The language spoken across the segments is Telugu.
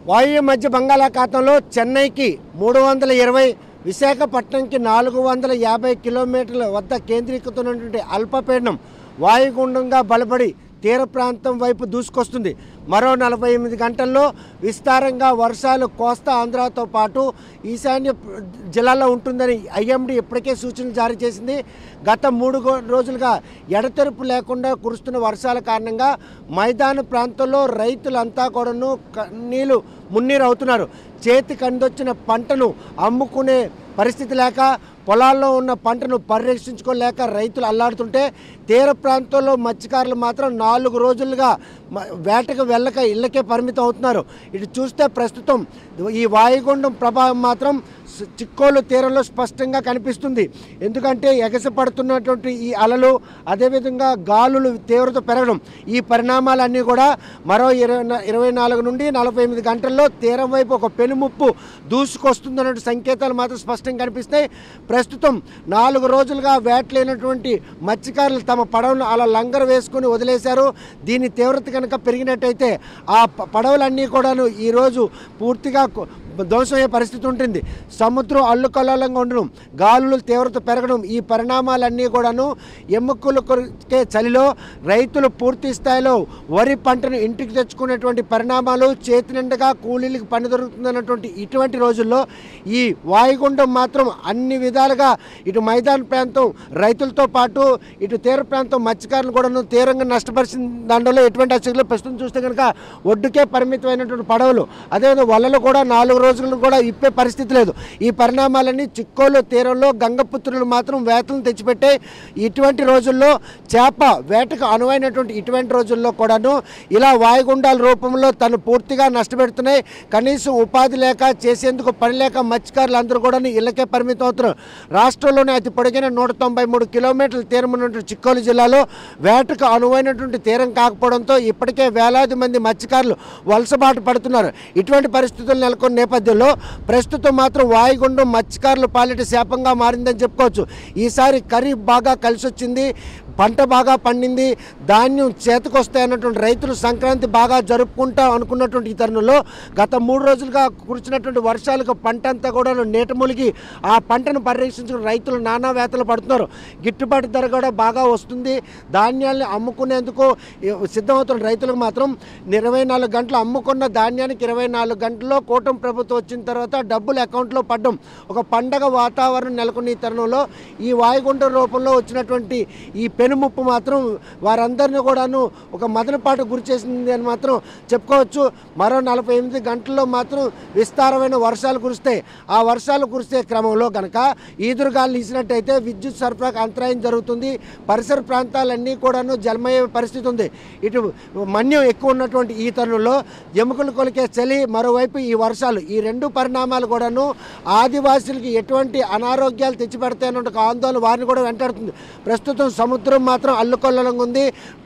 వాయు మధ్య బంగాళాఖాతంలో చెన్నైకి 320, విశాఖపట్నంకి 450 కిలోమీటర్ల వద్ద కేంద్రీకృతమైనటువంటి అల్పపీడనం వాయుగుండంగా బలపడి తీర ప్రాంతం వైపు దూసుకొస్తుంది. మరో 48 గంటల్లో విస్తారంగా వర్షాలు కోస్తా ఆంధ్రాతో పాటు ఈశాన్య జిల్లాలో ఉంటుందని ఐఎండీ ఇప్పటికే సూచనలు జారీ చేసింది. గత 3 రోజులుగా ఎడతెరిపి లేకుండా కురుస్తున్న వర్షాల కారణంగా మైదాన ప్రాంతంలో రైతులంతా కూడాను మున్నీరు అవుతున్నారు. చేతికి అందొచ్చిన పంటను అమ్ముకునే పరిస్థితి లేక, పొలాల్లో ఉన్న పంటను పరిరక్షించుకోలేక రైతులు అల్లాడుతుంటే, తీర ప్రాంతంలో మత్స్యకారులు మాత్రం 4 రోజులుగా వేటకు వెళ్ళక ఇళ్లకే పరిమితం అవుతున్నారు. ఇటు చూస్తే ప్రస్తుతం ఈ వాయుగుండం ప్రభావం మాత్రం చిక్కోలు తీరంలో స్పష్టంగా కనిపిస్తుంది. ఎందుకంటే ఎగసిపడుతున్నటువంటి ఈ అలలు, అదేవిధంగా గాలులు తీవ్రత పెరగడం, ఈ పరిణామాలన్నీ కూడా మరో 24 నుండి 48 గంటల్లో తీరం వైపు ఒక పెనుముప్పు దూసుకొస్తుందన్న సంకేతాలు మాత్రం స్పష్టంగా కనిపిస్తాయి. ప్రస్తుతం 4 రోజులుగా వేటలేనటువంటి మత్స్యకారులు తమ పడవను అలా లంగర వేసుకుని వదిలేశారు. దీని తీవ్రత కనుక పెరిగినట్టయితే ఆ పడవలన్నీ కూడాను ఈరోజు పూర్తిగా ధ్వంసమయ్యే పరిస్థితి ఉంటుంది. సముద్రం అల్లుకల్లోలంగా ఉండడం, గాలులు తీవ్రత పెరగడం, ఈ పరిణామాలన్నీ కూడాను ఎముకలు కొరికే చలిలో రైతులు పూర్తి స్థాయిలో వరి పంటను ఇంటికి తెచ్చుకునేటువంటి పరిణామాలు, చేతి నిండగా కూలీలకు పని దొరుకుతుందన్నటువంటి ఇటువంటి రోజుల్లో ఈ వాయుగుండం మాత్రం అన్ని విధాలుగా ఇటు మైదాన ప్రాంతం రైతులతో పాటు ఇటు తీర ప్రాంతం మత్స్యకారులు కూడాను తీవ్రంగా నష్టపరిచిన దాంట్లో ఎటువంటి అసలు ప్రస్తుతం చూస్తే కనుక ఒడ్డుకే పరిమితమైనటువంటి పడవలు, అదేవిధంగా వలలు కూడా 4 రోజులు కూడా ఇప్పే పరిస్థితి లేదు. ఈ పరిణామాలన్నీ చిక్కోలు తీరంలో గంగపుత్రులు మాత్రం వేతలను తెచ్చిపెట్టే ఇటువంటి రోజుల్లో చేప వేటకు అనువైనటువంటి ఇటువంటి రోజుల్లో కూడాను ఇలా వాయుగుండాల రూపంలో తను పూర్తిగా నష్టపెడుతున్నాయి. కనీసం ఉపాధి లేక, చేసేందుకు పని లేక మత్స్యకారులు అందరూ కూడా ఇళ్లకే పరిమితం అవుతున్నారు. రాష్ట్రంలోనే అతి పొడిగిన 193 కిలోమీటర్ల తీరం ఉన్నటువంటి చిక్కోలు జిల్లాలో వేటకు అనువైనటువంటి తీరం కాకపోవడంతో ఇప్పటికే వేలాది మంది మత్స్యకారులు వలసబాటు పడుతున్నారు. ఇటువంటి పరిస్థితులు నెలకొన్న నేపథ్యంలో ప్రస్తుతం మాత్రం వాయుగుండం మత్స్యకారుల పాలిట శాపంగా మారిందని చెప్పుకోవచ్చు. ఈసారి ఖరీఫ్ బాగా కలిసి వచ్చింది, పంట బాగా పండింది, ధాన్యం చేతికొస్తాయన్నటువంటి రైతులు సంక్రాంతి బాగా జరుపుకుంటా అనుకున్నటువంటి ఈ తరుణంలో గత 3 రోజులుగా కురిచినటువంటి వర్షాలకు పంట అంతా కూడా నీట మునిగి ఆ పంటను పరిరక్షించుకుని రైతులు నానా వేతలు పడుతున్నారు. గిట్టుబాటు ధర కూడా బాగా వస్తుంది. ధాన్యాన్ని అమ్ముకునేందుకు సిద్ధమవుతున్న రైతులకు మాత్రం 24 గంటలు అమ్ముకున్న ధాన్యానికి 24 గంటల్లో కూటమి ప్రభుత్వం వచ్చిన తర్వాత డబ్బులు అకౌంట్లో పడ్డం, ఒక పండగ వాతావరణం నెలకొన్న ఈ తరుణంలో ఈ వాయుగుండం రూపంలో వచ్చినటువంటి ఈ పెనుముప్పు మాత్రం వారందరినీ కూడాను ఒక మదనపాటు గురి చేసింది అని మాత్రం చెప్పుకోవచ్చు. మరో 48 గంటల్లో మాత్రం విస్తారమైన వర్షాలు కురుస్తాయి. ఆ వర్షాలు కురిసే క్రమంలో కనుక ఈదురుగాలు ఇచ్చినట్టయితే విద్యుత్ సరఫరాకు అంతరాయం జరుగుతుంది. పరిసర ప్రాంతాలన్నీ కూడాను జలమయ్యే పరిస్థితి ఉంది. ఇటు మన్యం ఎక్కువ ఉన్నటువంటి ఈ తరుణంలో ఎముకలు కొలికే చలి, మరోవైపు ఈ వర్షాలు, ఈ 2 పరిణామాలు కూడాను ఆదివాసులకి ఎటువంటి అనారోగ్యాలు తెచ్చిపెడతాయన్న ఒక ఆందోళన వారిని కూడా వెంటాడుతుంది. ప్రస్తుతం సముద్రం మాత్రం అల్లుకొల్లంగా ఉంది.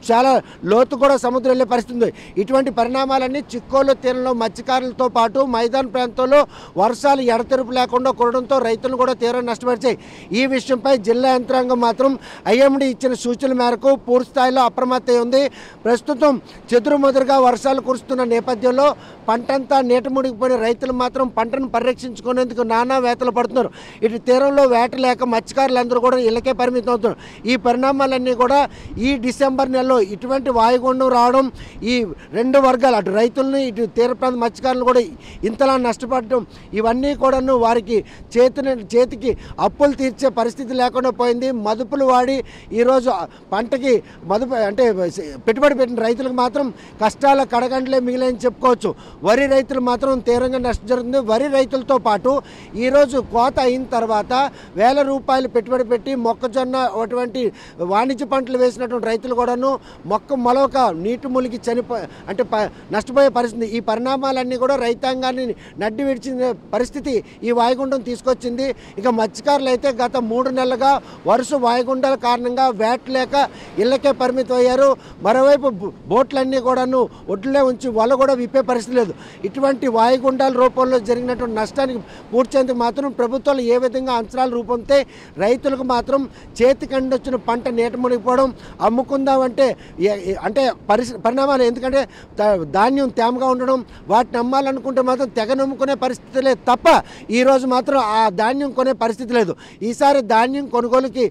చాలా లోతు కూడా సముద్రం వెళ్ళే పరిస్థితి ఉంది. ఇటువంటి పరిణామాలన్నీ చిక్కోలు తీరంలో మత్స్యకారులతో పాటు మైదాన ప్రాంతంలో వర్షాలు ఎడతెరుపు లేకుండా కురడంతో రైతులను కూడా తీవ్రంగా నష్టపరిచాయి. ఈ విషయంపై జిల్లా యంత్రాంగం మాత్రం ఐఎండీ ఇచ్చిన సూచనల మేరకు పూర్తి స్థాయిలో అప్రమత్తమై ఉంది. ప్రస్తుతం చెదురుమదురుగా వర్షాలు కురుస్తున్న నేపథ్యంలో పంటంతా నీట మునిగిపోయిన రైతులు మాత్రం పంటను పరిరక్షించుకునేందుకు నానా వేతలు పడుతున్నారు. ఇటు తీరంలో వేట లేక మత్స్యకారులందరూ కూడా ఇళ్లకే పరిమితం అవుతున్నారు. ఈ పరిణామాలన్నీ కూడా ఈ డిసెంబర్ నెలలో ఇటువంటి వాయుగుండం రావడం, ఈ 2 వర్గాలు, అటు రైతుల్ని ఇటు తీర ప్రాంత మత్స్యకారులు కూడా ఇంతలా నష్టపడడం, ఇవన్నీ కూడాను వారికి చేతికి అప్పులు తీర్చే పరిస్థితి లేకుండా పోయింది. మదుపులు వాడి ఈరోజు పంటకి అంటే పెట్టుబడి పెట్టిన రైతులకు మాత్రం కష్టాల కడగంటలే మిగిలిన చెప్పుకోవచ్చు. వరి రైతులు మాత్రం తీవ్రంగా నష్టం జరుగుతుంది. వరి రైతులతో పాటు ఈరోజు కోత అయిన తర్వాత వేల రూపాయలు పెట్టుబడి పెట్టి మొక్కజొన్న అటువంటి వాణిజ్య పంటలు వేసినటువంటి రైతులు కూడాను మొలక నీటి ములిగి నష్టపోయే పరిస్థితి. ఈ పరిణామాలన్నీ కూడా రైతాంగాన్ని నడ్డి విడిచిన పరిస్థితి ఈ వాయుగుండం తీసుకొచ్చింది. ఇక మత్స్యకారులు అయితే గత 3 నెలలుగా వరుస వాయుగుండాల కారణంగా వేట లేక ఇళ్లకే పరిమితం అయ్యారు. మరోవైపు బోట్లన్నీ కూడాను ఒడ్లే ఉంచి వల కూడా విప్పే పరిస్థితి లేదు. ఇటువంటి వాయుగుండాల రూపంలో జరిగినటువంటి నష్టానికి పూడ్చేందుకు మాత్రం ప్రభుత్వాలు ఏ విధంగా అంచనాలు రూపొందితే రైతులకు మాత్రం చేతికండొచ్చిన పంట నీట నీట మునిగిపోవడం, అమ్ముకుందామంటే అంటే పరిణామాలు. ఎందుకంటే ధాన్యం తేమగా ఉండడం, వాటిని అమ్మాలనుకుంటే మాత్రం తెగ నమ్ముకునే పరిస్థితి లేదు తప్ప ఈరోజు మాత్రం ఆ ధాన్యం కొనే పరిస్థితి లేదు. ఈసారి ధాన్యం కొనుగోలుకి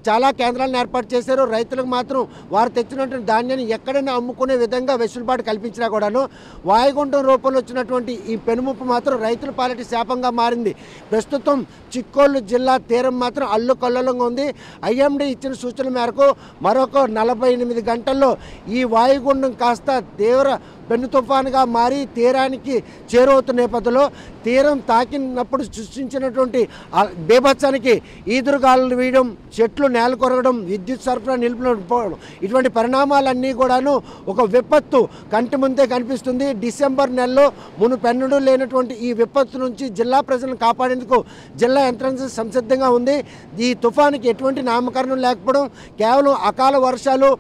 చాలా కేంద్రాలను ఏర్పాటు చేశారు. రైతులకు మాత్రం వారు తెచ్చినటువంటి ధాన్యాన్ని ఎక్కడైనా అమ్ముకునే విధంగా వెసులుబాటు కల్పించినా కూడాను వాయుగుండం రూపంలో వచ్చినటువంటి ఈ పెనుముప్పు మాత్రం రైతుల పాలిటి శాపంగా మారింది. ప్రస్తుతం చిక్కోలు జిల్లా తీరం మాత్రం అల్లుకల్లోలంగా ఉంది. ఐఎండీ ఇచ్చిన సూచనల మేరకు మరొక 48 గంటల్లో ఈ వాయుగుండం కాస్త తీవ్ర పెను తుఫానుగా మారి తీరానికి చేరువవుతున్న నేపథ్యంలో తీరం తాకినప్పుడు సృష్టించినటువంటి బీభత్సానికి ఈదురుగాలు వేయడం, చెట్లు నేల కొరగడం, విద్యుత్ సరఫరా నిలిపిపోవడం, ఇటువంటి పరిణామాలన్నీ కూడాను ఒక విపత్తు కంటి ముందే కనిపిస్తుంది. డిసెంబర్ నెలలో మునుపెన్నడూ లేనటువంటి ఈ విపత్తు నుంచి జిల్లా ప్రజలను కాపాడేందుకు జిల్లా యంత్రాంగం సంసిద్ధంగా ఉంది. ఈ తుఫానుకి ఎటువంటి నామకరణం లేకపోవడం, కేవలం అకాల వర్షాలు,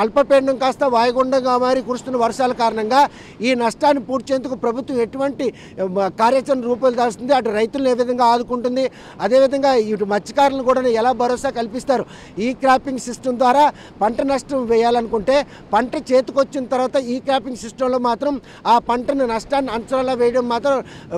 అల్పపీడనం కాస్త వాయుగుండంగా మారి కురుస్తున్న వర్షాల కారణంగా ఈ నష్టాన్ని పూడ్చేందుకు ప్రభుత్వం ఎటువంటి కార్యాచరణ రూపొందిస్తుంది, అటు రైతులను ఏ విధంగా ఆదుకుంటుంది, అదేవిధంగా ఇటు మత్స్యకారులను కూడా ఎలా భరోసా కల్పిస్తారు. ఈ క్రాపింగ్ సిస్టమ్ ద్వారా పంట నష్టం వేయాలనుకుంటే పంట చేతికొచ్చిన తర్వాత ఈ క్రాపింగ్ సిస్టంలో మాత్రం ఆ పంటను నష్టాన్ని అంచనాలా వేయడం మాత్రం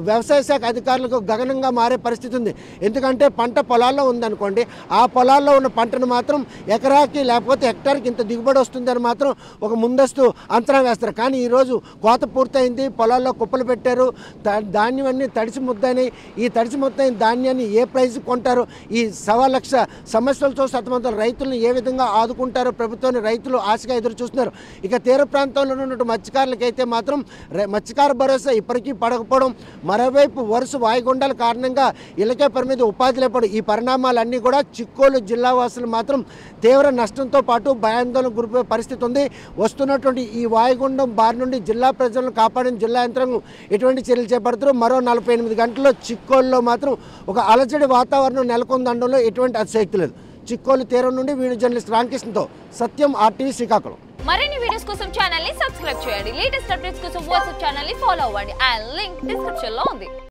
వ్యవసాయ శాఖ అధికారులకు గగనంగా మారే పరిస్థితి ఉంది. ఎందుకంటే పంట పొలాల్లో ఉందనుకోండి, ఆ పొలాల్లో ఉన్న పంటను మాత్రం ఎకరాకి లేకపోతే హెక్టార్కి ఇంత దిగుబడి వస్తుందని మాత్రం ఒక ముందస్తు అంచనా వేస్తారు. కానీ ఈరోజు కోత పూర్తయింది, పొలాల్లో కుప్పలు పెట్టారు, ధాన్యం అన్నీ తడిసి ముద్దైనాయి. ఈ తడిసి ముద్దైన ధాన్యాన్ని ఏ ప్రైస్ కొంటారు, ఈ 1,00,000 సమస్యలతో సతమతం రైతులను ఏ విధంగా ఆదుకుంటారో ప్రభుత్వాన్ని రైతులు ఆశగా ఎదురు చూస్తున్నారు. ఇక తీర ప్రాంతంలో ఉన్నటువంటి మత్స్యకారులకైతే మాత్రం మత్స్యకార భరోసా ఇప్పటికీ పడకపోవడం, మరోవైపు వరుస వాయుగుండాల కారణంగా ఇళ్ళకే పరిమితి ఉపాధి లేపడం, ఈ పరిణామాలన్నీ కూడా చిక్కోలు జిల్లా వాసులు మాత్రం తీవ్ర నష్టంతో పాటు భయాందోళన గురిపోయే పరిస్థితి ఉంది. వస్తున్నటువంటి ఈ వాయుగుండం బారి నుండి జిల్లా ప్రజలను కాపాడిన జిల్లా యంత్రాంగం ఎటువంటి చర్యలు చేపడతారో, మరో 48 గంటల్లో చిక్కోలులో మాత్రం ఒక అలజడి వాతావరణం నెలకొందనడంలో ఎటువంటి అతిశయోక్తి లేదు. చిక్కోలు తీరం నుండి వీడియో జర్నలిస్ట్ రామకృష్ణతో సత్యం, RTV శ్రీకాకుళం. మరిన్ని వీడియోస్ కోసం ఛానల్ ని సబ్స్క్రైబ్ చేయండి. లేటెస్ట్ అప్డేట్స్ కోసం వాట్సాప్ ఛానల్ ని ఫాలో అవ్వండి. ఆ లింక్ డిస్క్రిప్షన్ లో ఉంది.